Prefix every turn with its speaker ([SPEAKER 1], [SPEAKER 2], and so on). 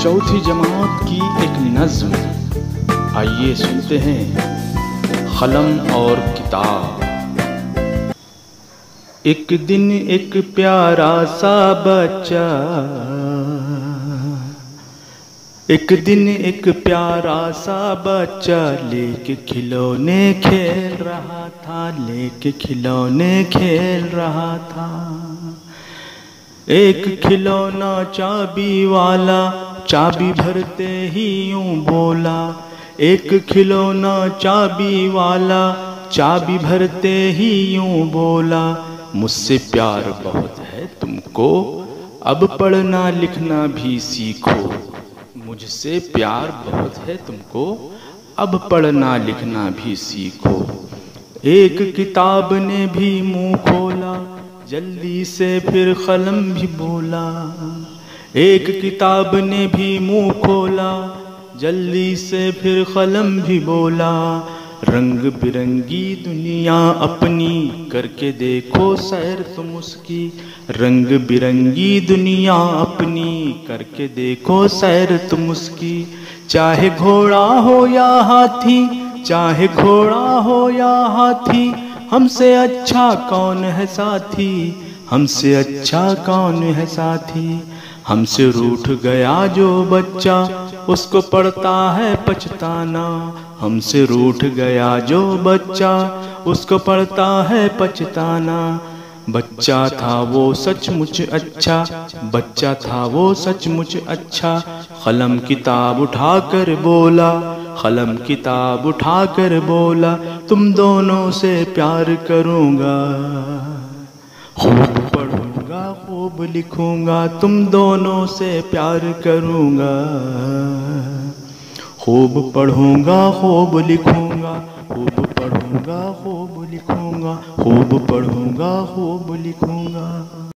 [SPEAKER 1] चौथी जमात की एक नज्म। आइए सुनते हैं कलम और किताब। एक दिन एक प्यारा सा बच्चा, एक दिन एक प्यारा सा बच्चा लेके खिलौने खेल रहा था, लेके खिलौने खेल रहा था। एक खिलौना चाबी वाला चाबी भरते ही यूं बोला, एक खिलौना चाबी वाला चाबी भरते ही यूं बोला, मुझसे प्यार बहुत है तुमको, अब पढ़ना लिखना भी सीखो। मुझसे प्यार बहुत है तुमको, अब पढ़ना लिखना भी सीखो। एक किताब ने भी मुंह खोला, जल्दी से फिर कलम भी बोला। एक किताब ने भी मुंह खोला, जल्दी से फिर कलम भी बोला। रंग बिरंगी दुनिया अपनी करके देखो सैर तुम उसकी, रंग बिरंगी दुनिया अपनी करके देखो सैर तुम उसकी। चाहे घोड़ा हो या हाथी, चाहे घोड़ा हो या हाथी, हमसे अच्छा कौन है साथी, हमसे अच्छा कौन है साथी। हमसे रूठ गया जो बच्चा, उसको पड़ता है पछताना। हमसे रूठ गया जो बच्चा, उसको पड़ता है पछताना। बच्चा था वो सचमुच अच्छा, बच्चा था वो सचमुच अच्छा। कलम किताब उठाकर बोला, कलम किताब उठाकर बोला, तुम दोनों से प्यार करूँगा, खूब पढ़ूंगा खूब लिखूंगा, तुम दोनों से प्यार करूँगा। खूब पढ़ूंगा खूब लिखूंगा, खूब पढ़ूंगा खूब लिखूंगा, खूब पढ़ूंगा खूब लिखूंगा।